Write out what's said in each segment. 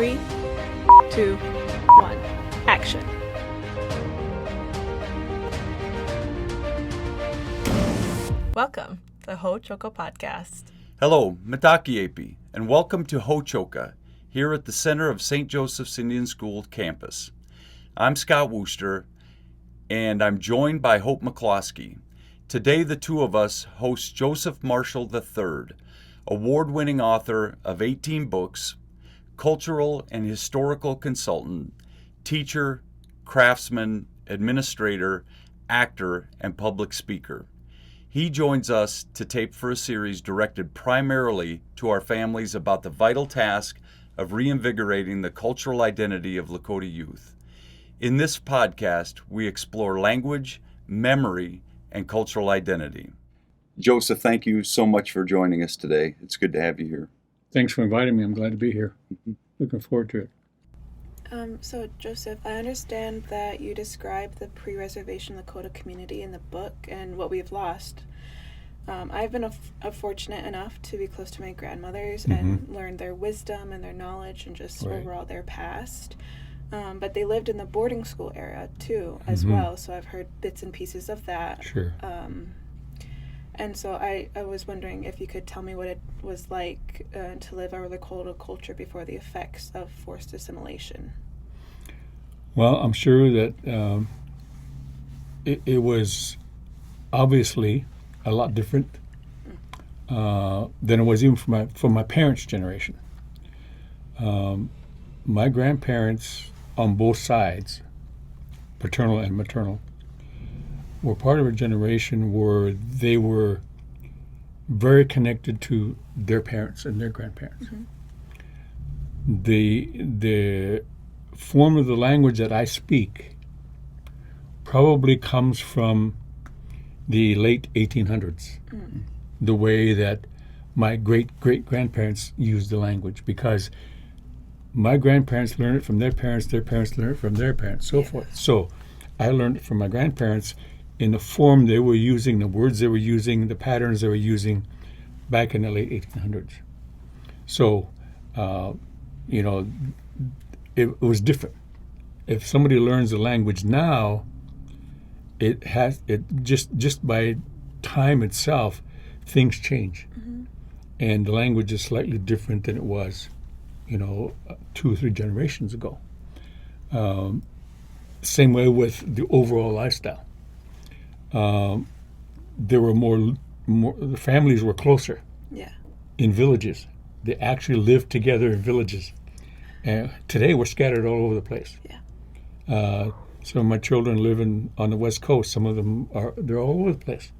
3, 2, 1, action. Welcome to Ho-Choka Podcast. Hello, Mitakuye, and welcome to Ho-Choka, here at the center of St. Joseph's Indian School campus. I'm Scott Wooster, and I'm joined by Hope McCloskey. Today, the two of us host Joseph Marshall III, award-winning author of 18 books, cultural and historical consultant, teacher, craftsman, administrator, actor, and public speaker. He joins us to tape for a series directed primarily to our families about the vital task of reinvigorating the cultural identity of Lakota youth. In this podcast, we explore language, memory, and cultural identity. Joseph, thank you so much for joining us today. It's good to have you here. Thanks for inviting me. I'm glad to be here. Looking forward to it. So, Joseph, I understand that you describe the pre-reservation Lakota community in the book and what we've lost. I've been fortunate enough to be close to my grandmothers and learn their wisdom and their knowledge and just overall their past. But they lived in the boarding school era, too, as well. So I've heard bits and pieces of that. Sure. And so I was wondering if you could tell me what it was like to live our Lakota culture before the effects of forced assimilation. Well, I'm sure that it was obviously a lot different than it was even for my parents' generation. My grandparents on both sides, paternal and maternal, were part of a generation where they were very connected to their parents and their grandparents. The form of the language that I speak probably comes from the late 1800s, the way that my great-great-grandparents used the language, because my grandparents learned it from their parents learned it from their parents, so forth. So I learned it from my grandparents in the form they were using, the words they were using, the patterns they were using back in the late 1800s. So, it was different. If somebody learns the language now, it just by time itself, things change. And the language is slightly different than it was, 2 or 3 generations ago. Same way with the overall lifestyle. There were more, the families were closer in villages. They actually lived together in villages. And today we're scattered all over the place. Some of my children live on the West Coast. Some of them they're all over the place.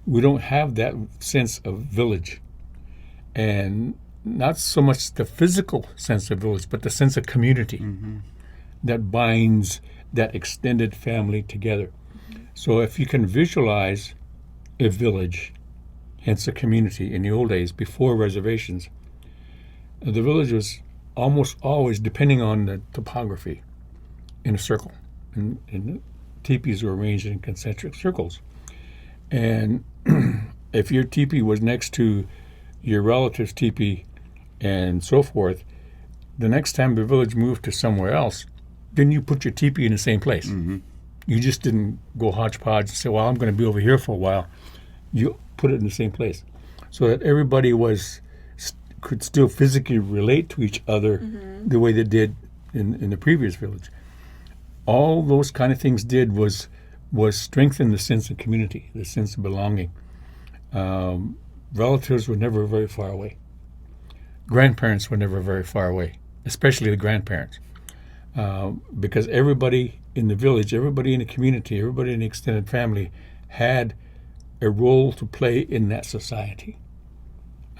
We don't have that sense of village. And not so much the physical sense of village, but the sense of community that binds that extended family together. So if you can visualize a village, hence a community in the old days, before reservations, the village was almost always, depending on the topography, in a circle. And the teepees were arranged in concentric circles. And if your teepee was next to your relative's teepee and so forth, the next time the village moved to somewhere else, then you put your teepee in the same place. You just didn't go hodgepodge and say, well, I'm going to be over here for a while. You put it in the same place so that everybody could still physically relate to each other the way they did in the previous village. All those kind of things did was strengthen the sense of community, the sense of belonging. Relatives were never very far away. Grandparents were never very far away, especially the grandparents, because everybody in the village, everybody in the community, everybody in the extended family had a role to play in that society.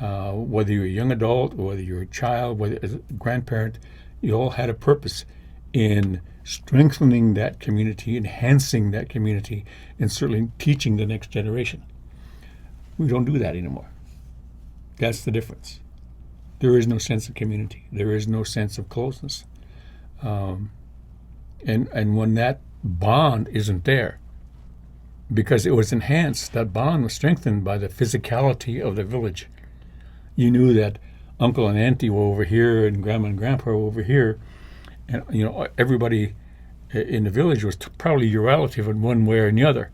Whether you're a young adult, or whether you're a child, whether as a grandparent, you all had a purpose in strengthening that community, enhancing that community, and certainly teaching the next generation. We don't do that anymore. That's the difference. There is no sense of community. There is no sense of closeness. And when that bond isn't there, because it was enhanced, that bond was strengthened by the physicality of the village. You knew that uncle and auntie were over here, and grandma and grandpa were over here, and everybody in the village was probably your relative in one way or another.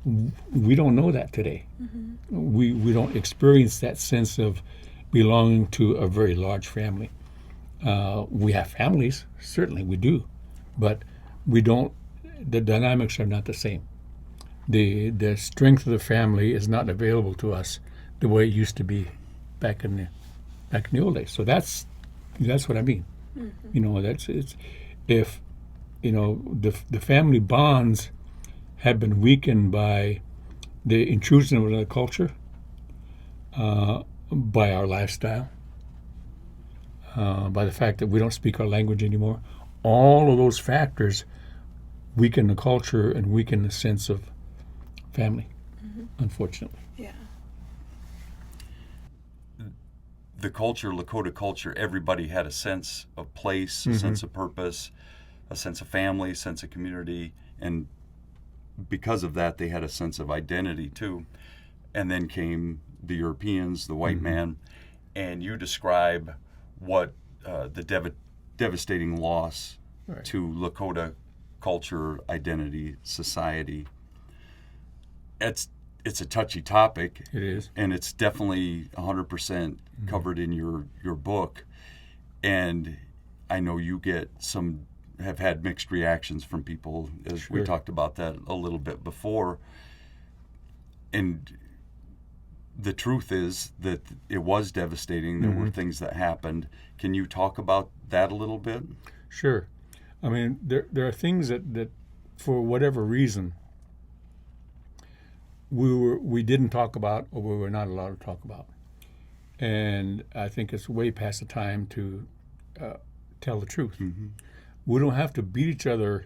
We don't know that today. Mm-hmm. We don't experience that sense of belonging to a very large family. We have families, certainly we do, but we don't. The dynamics are not the same. The strength of the family is not available to us the way it used to be back in the old days. So that's what I mean. Mm-hmm. If the family bonds have been weakened by the intrusion of another culture, by our lifestyle, by the fact that we don't speak our language anymore. All of those factors weaken the culture and weaken the sense of family, mm-hmm. unfortunately. Yeah. The culture, Lakota culture, everybody had a sense of place, mm-hmm. a sense of purpose, a sense of family, a sense of community, and because of that, they had a sense of identity too. And then came the Europeans, the white mm-hmm. man, and you describe what the devastating loss right. to Lakota culture, identity, society. It's a touchy topic. It is. And it's definitely 100% mm-hmm. covered in your book. And I know you have had mixed reactions from people, as sure. we talked about that a little bit before. And the truth is that it was devastating. There mm-hmm. were things that happened. Can you talk about that a little bit? Sure. I mean, there are things that for whatever reason, we didn't talk about, or we were not allowed to talk about. And I think it's way past the time to tell the truth. Mm-hmm. We don't have to beat each other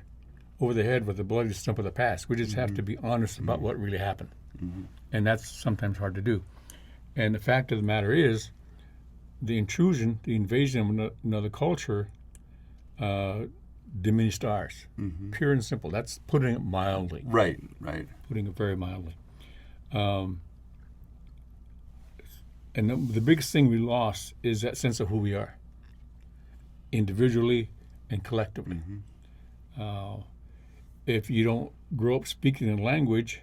over the head with the bloody stump of the past. We just mm-hmm. have to be honest about what really happened. Mm-hmm. And that's sometimes hard to do. And the fact of the matter is, the invasion of another culture diminished ours. Mm-hmm. Pure and simple. That's putting it mildly. Right. Putting it very mildly. And the biggest thing we lost is that sense of who we are, individually and collectively. Mm-hmm. If you don't grow up speaking a language,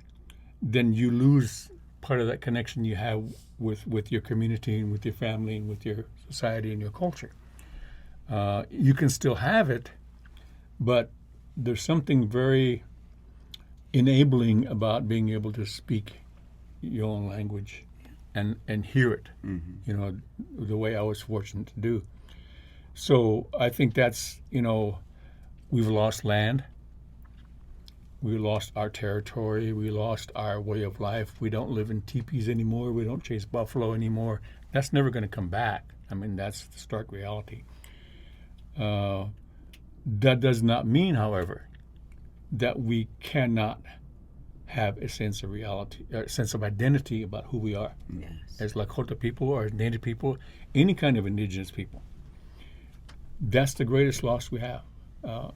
then you lose part of that connection you have with your community and with your family and with your society and your culture. You can still have it, but there's something very enabling about being able to speak your own language and hear it, mm-hmm. The way I was fortunate to do. So I think that's, we've lost land. We lost our territory. We lost our way of life. We don't live in teepees anymore. We don't chase buffalo anymore. That's never going to come back. I mean, that's the stark reality. That does not mean, however, that we cannot have a sense of reality, a sense of identity about who we are. Yes. As Lakota people or as Native people, any kind of indigenous people. That's the greatest loss we have,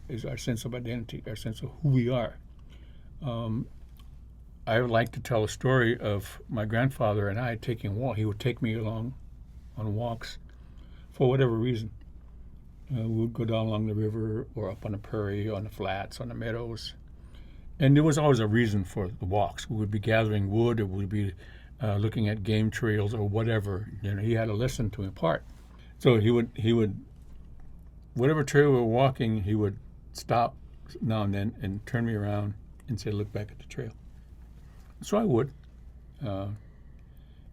is our sense of identity, our sense of who we are. I would like to tell a story of my grandfather and I taking a walk. He would take me along on walks for whatever reason. We would go down along the river or up on the prairie, on the flats, on the meadows. And there was always a reason for the walks. We would be gathering wood, or we'd be looking at game trails or whatever. He had a lesson to impart. So he would, whatever trail we were walking, he would stop now and then and turn me around and say, "Look back at the trail." So I would. And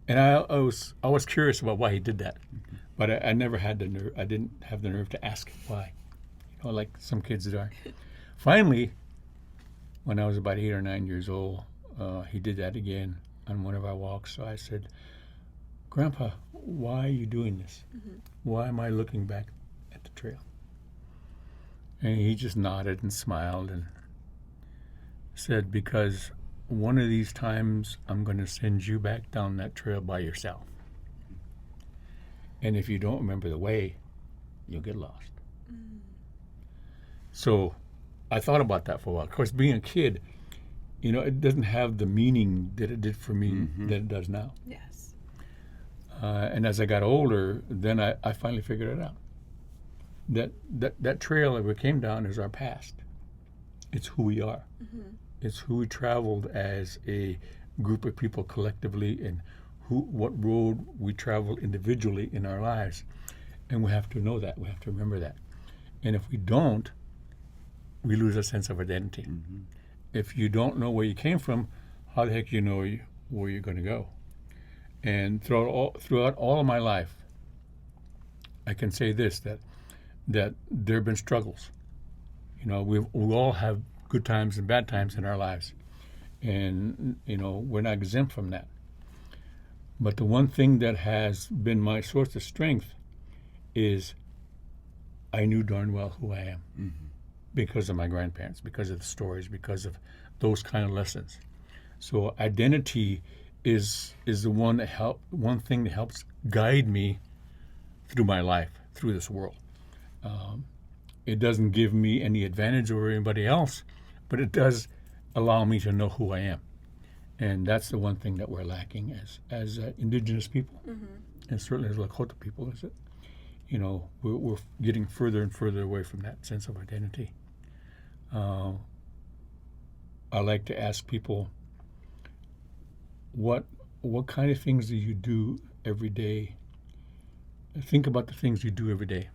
I was curious about why he did that. Mm-hmm. But I never had the nerve. I didn't have the nerve to ask him why, like some kids are. Finally, when I was about 8 or 9 years old, he did that again on one of our walks. So I said, "Grandpa, why are you doing this? Mm-hmm. Why am I looking back at the trail?" And he just nodded and smiled and said, "Because one of these times I'm going to send you back down that trail by yourself. And if you don't remember the way, you'll get lost." Mm. So I thought about that for a while. Of course, being a kid, it doesn't have the meaning that it did for me mm-hmm. that it does now. Yes. And as I got older, then I finally figured it out. That trail that we came down is our past. It's who we are. It's who we traveled as a group of people collectively, and what road we traveled individually in our lives. And we have to know that. We have to remember that. And if we don't, we lose a sense of identity. If you don't know where you came from, how the heck do you know where you're going to go? And throughout all of my life, I can say this, that there have been struggles. You know, we all have good times and bad times in our lives. And, you know, we're not exempt from that. But the one thing that has been my source of strength is I knew darn well who I am because of my grandparents, because of the stories, because of those kind of lessons. So identity is the one thing that helps guide me through my life, through this world. It doesn't give me any advantage over anybody else, but it does allow me to know who I am. And that's the one thing that we're lacking as indigenous people, and certainly as Lakota people, is that, you know, we're getting further and further away from that sense of identity. I like to ask people, what kind of things do you do every day? Think about the things you do every day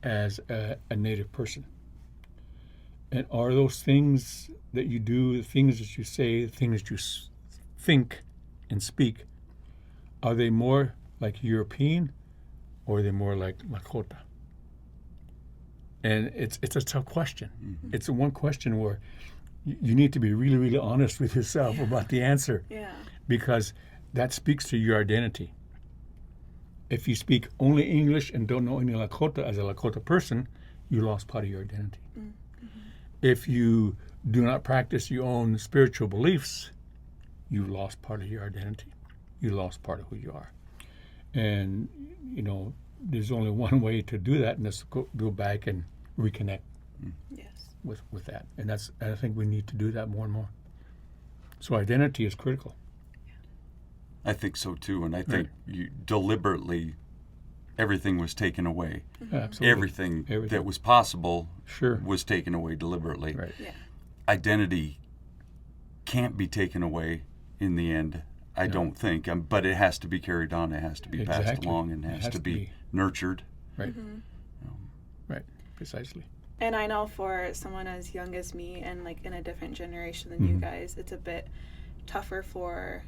as a Native person. And are those things that you do, the things that you say, the things that you think and speak, are they more like European or are they more like Lakota? And it's a tough question. It's one question where you need to be really, really honest with yourself about the answer. Because that speaks to your identity. If you speak only English and don't know any Lakota as a Lakota person, you lost part of your identity. If you do not practice your own spiritual beliefs, you lost part of your identity. You lost part of who you are. And, you know, there's only one way to do that, and that's go back and reconnect with that. And I think we need to do that more and more. So identity is critical. I think so too, and I think you deliberately, everything was taken away. Absolutely. Everything that was possible Sure. was taken away deliberately. Right. Identity can't be taken away in the end, I don't think, but it has to be carried on. It has to be passed Exactly. along, and it has to be nurtured. Right. Right. Precisely. And I know for someone as young as me and like in a different generation than you guys, it's a bit tougher for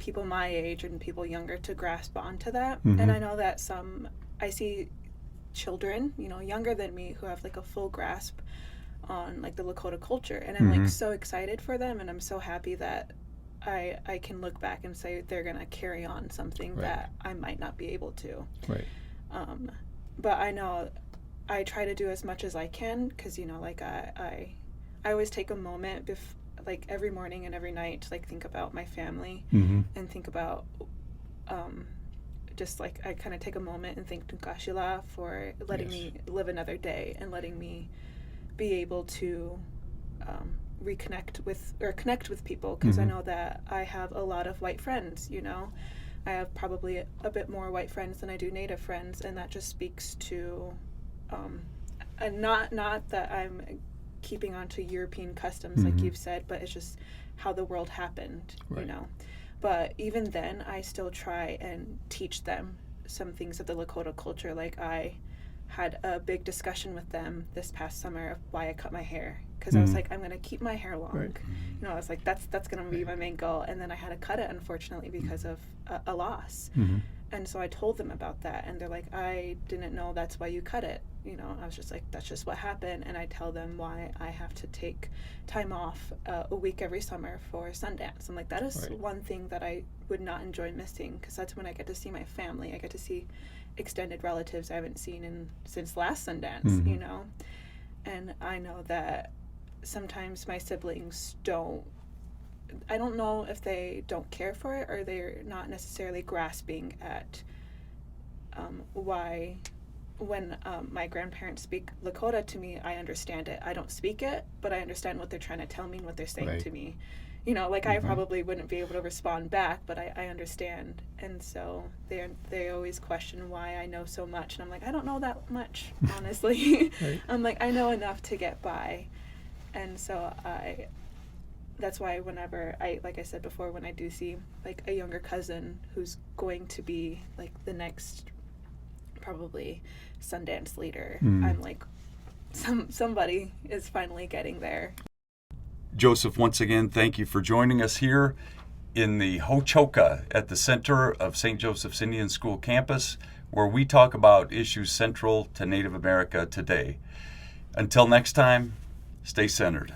people my age and people younger to grasp onto that. And I know that I see children, you know, younger than me who have like a full grasp on like the Lakota culture, and I'm like so excited for them, and I'm so happy that I can look back and say they're gonna carry on something that I might not be able to. Right. But I know I try to do as much as I can, because, you know, like I always take a moment like every morning and every night to like think about my family and think about just like I kind of take a moment and thank Nkashila for letting me live another day and letting me be able to connect with people, because I know that I have a lot of white friends, you know. I have probably a bit more white friends than I do Native friends, and that just speaks to not that I'm keeping on to European customs like you've said, but it's just how the world happened, you know. But even then, I still try and teach them some things of the Lakota culture. Like I had a big discussion with them this past summer of why I cut my hair, because I was like, I'm gonna keep my hair long. You know, I was like, that's gonna be my main goal. And then I had to cut it, unfortunately, because of a loss. And so I told them about that, and they're like, I didn't know that's why you cut it. You know, I was just like, that's just what happened. And I tell them why I have to take time off a week every summer for Sundance. I'm like, that is one thing that I would not enjoy missing, because that's when I get to see my family. I get to see extended relatives I haven't seen since last Sundance, you know. And I know that sometimes my siblings I don't know if they don't care for it or they're not necessarily grasping at why when my grandparents speak Lakota to me, I understand it. I don't speak it, but I understand what they're trying to tell me and what they're saying to me. like I probably wouldn't be able to respond back, but I understand. And so they always question why I know so much, and I'm like, I don't know that much, honestly. Right. I'm like, I know enough to get by. And so that's why whenever like I said before, when I do see like a younger cousin who's going to be like the next probably Sundance leader, I'm like, somebody is finally getting there. Joseph, once again, thank you for joining us here in the Ho-Chokeh at the center of St. Joseph's Indian School campus, where we talk about issues central to Native America today. Until next time, stay centered.